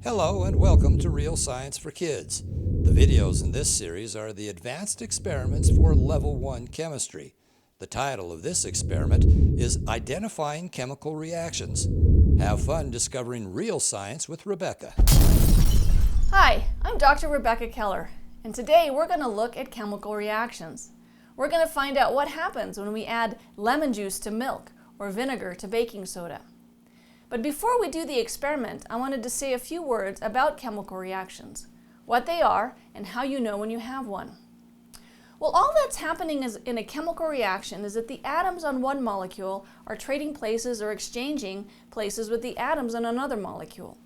Hello and welcome to Real Science for Kids. The videos in this series are the advanced experiments for Level 1 chemistry. The title of this experiment is Identifying Chemical Reactions. Have fun discovering real science with Rebecca. Hi, I'm Dr. Rebecca Keller, and today we're going to look at chemical reactions. We're going to find out what happens when we add lemon juice to milk or vinegar to baking soda. But before we do the experiment, I wanted to say a few words about chemical reactions, what they are, and how you know when you have one. Well, all that's happening in a chemical reaction is that the atoms on one molecule are trading places or exchanging places with the atoms on another molecule.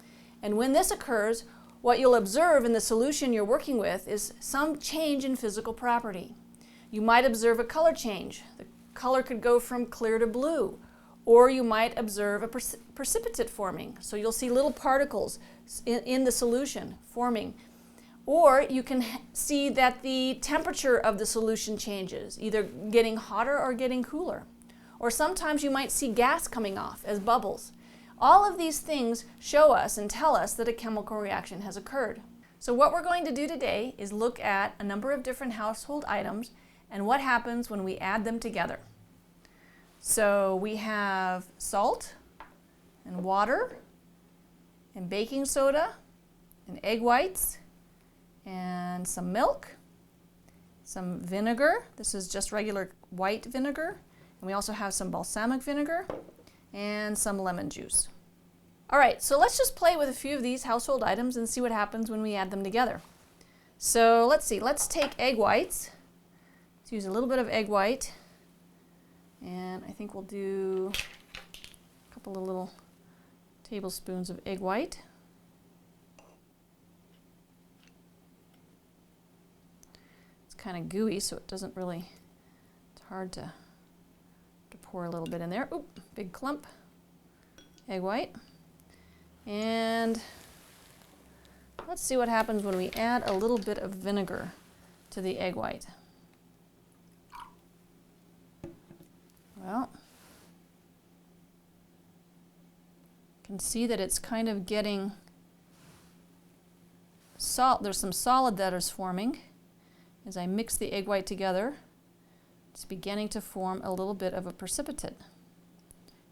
And when this occurs, what you'll observe in the solution you're working with is some change in physical property. You might observe a color change. The color could go from clear to blue. Or you might observe a precipitate forming. So you'll see little particles in the solution forming. Or you can see that the temperature of the solution changes, either getting hotter or getting cooler. Or sometimes you might see gas coming off as bubbles. All of these things show us and tell us that a chemical reaction has occurred. So what we're going to do today is look at a number of different household items and what happens when we add them together. So we have salt and water and baking soda and egg whites and some milk, some vinegar. This is just regular white vinegar. And we also have some balsamic vinegar and some lemon juice. All right, so let's just play with a few of these household items and see what happens when we add them together. So let's see, let's take egg whites. Let's use a little bit of egg white. And I think we'll do a couple of little tablespoons of egg white. It's kind of gooey, so it doesn't really, it's hard to pour a little bit in there. Oop, big clump. Egg white. And let's see what happens when we add a little bit of vinegar to the egg white. Well, you can see that it's kind of getting salt. There's some solid that is forming. As I mix the egg white together, it's beginning to form a little bit of a precipitate.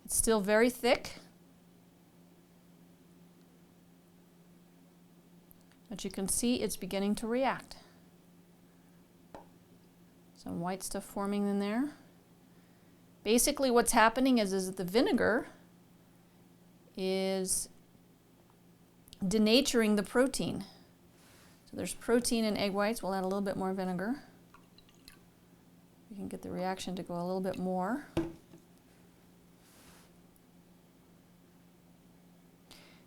It's still very thick, but you can see it's beginning to react. Some white stuff forming in there. Basically what's happening is that the vinegar is denaturing the protein. So there's protein in egg whites. We'll add a little bit more vinegar. We can get the reaction to go a little bit more.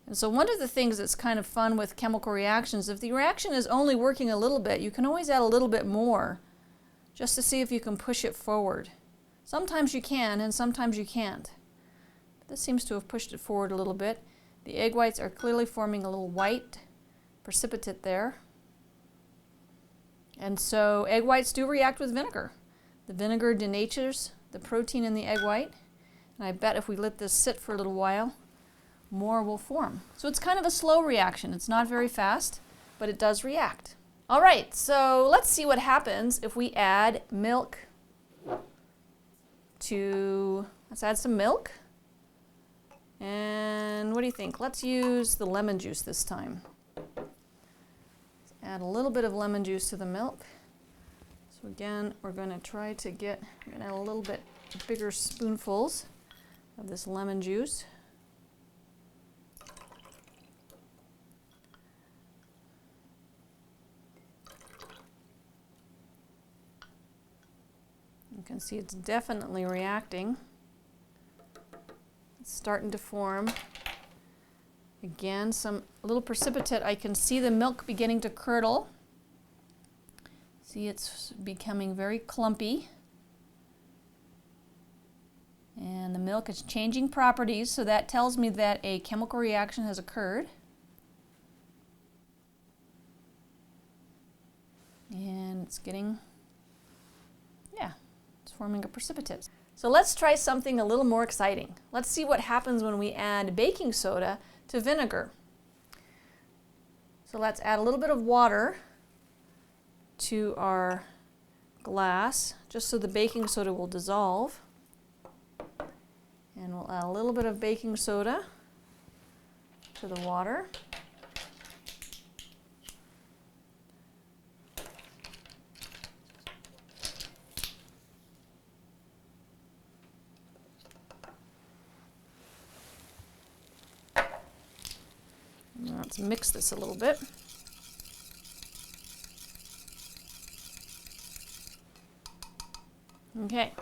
And so one of the things that's kind of fun with chemical reactions, if the reaction is only working a little bit, you can always add a little bit more just to see if you can push it forward. Sometimes you can and sometimes you can't. But this seems to have pushed it forward a little bit. The egg whites are clearly forming a little white precipitate there. And so egg whites do react with vinegar. The vinegar denatures the protein in the egg white. And I bet if we let this sit for a little while, more will form. So it's kind of a slow reaction. It's not very fast, but it does react. All right, so let's see what happens if we add milk let's add some milk. And what do you think? Let's use the lemon juice this time. Let's add a little bit of lemon juice to the milk. So again, we're going to try to add a little bit bigger spoonfuls of this lemon juice. You can see it's definitely reacting. It's starting to form. Again, a little precipitate. I can see the milk beginning to curdle. See, it's becoming very clumpy. And the milk is changing properties, so that tells me that a chemical reaction has occurred. And it's getting, forming a precipitate. So let's try something a little more exciting. Let's see what happens when we add baking soda to vinegar. So let's add a little bit of water to our glass, just so the baking soda will dissolve. And we'll add a little bit of baking soda to the water. Let's mix this a little bit. Okay,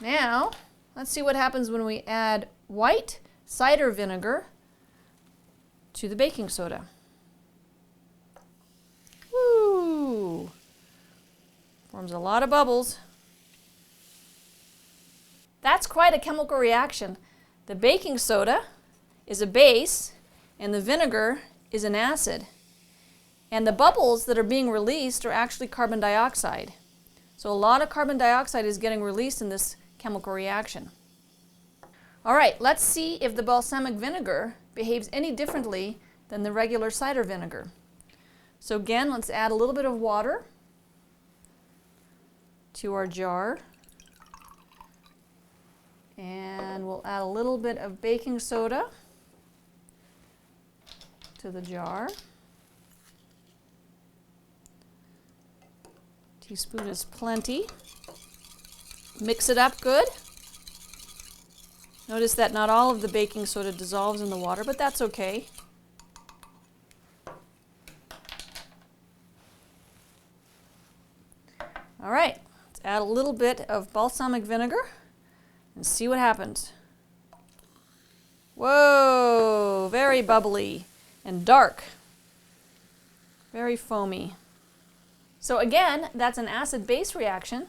now let's see what happens when we add white cider vinegar to the baking soda. Woo! Forms a lot of bubbles. That's quite a chemical reaction. The baking soda is a base and the vinegar is an acid. And the bubbles that are being released are actually carbon dioxide. So a lot of carbon dioxide is getting released in this chemical reaction. All right, let's see if the balsamic vinegar behaves any differently than the regular cider vinegar. So again, let's add a little bit of water to our jar. And we'll add a little bit of baking soda to the jar. Teaspoon is plenty. Mix it up good. Notice that not all of the baking soda dissolves in the water, but that's okay. All right, let's add a little bit of balsamic vinegar and see what happens. Whoa, very bubbly and dark. Very foamy. So again, that's an acid-base reaction,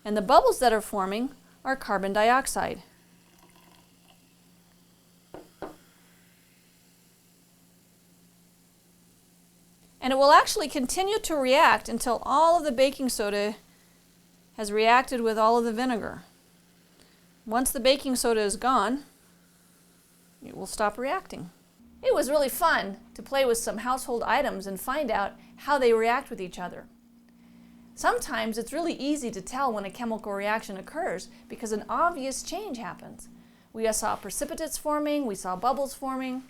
and the bubbles that are forming are carbon dioxide. And it will actually continue to react until all of the baking soda has reacted with all of the vinegar. Once the baking soda is gone, it will stop reacting. It was really fun to play with some household items and find out how they react with each other. Sometimes it's really easy to tell when a chemical reaction occurs because an obvious change happens. We saw precipitates forming, we saw bubbles forming,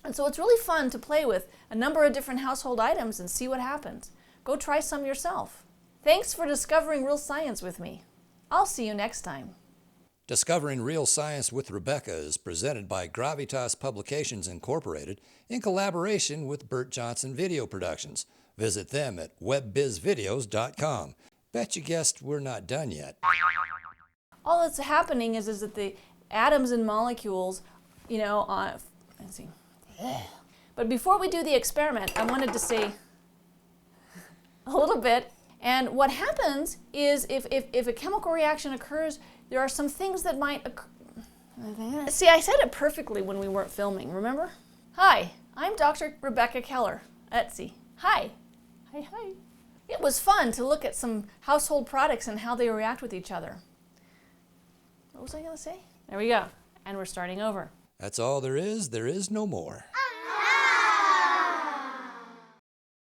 and so it's really fun to play with a number of different household items and see what happens. Go try some yourself. Thanks for discovering real science with me. I'll see you next time. Discovering Real Science with Rebecca is presented by Gravitas Publications Incorporated in collaboration with Bert Johnson Video Productions. Visit them at webbizvideos.com. Bet you guessed we're not done yet. All that's happening is that the atoms and molecules, let's see. But before we do the experiment, I wanted to say a little bit. And what happens is if a chemical reaction occurs, there are some things that might occur. See, I said it perfectly when we weren't filming, remember? Hi, I'm Dr. Rebecca Keller. Let's see. Hi. Hi, hi. It was fun to look at some household products and how they react with each other. What was I going to say? There we go. And we're starting over. That's all there is no more.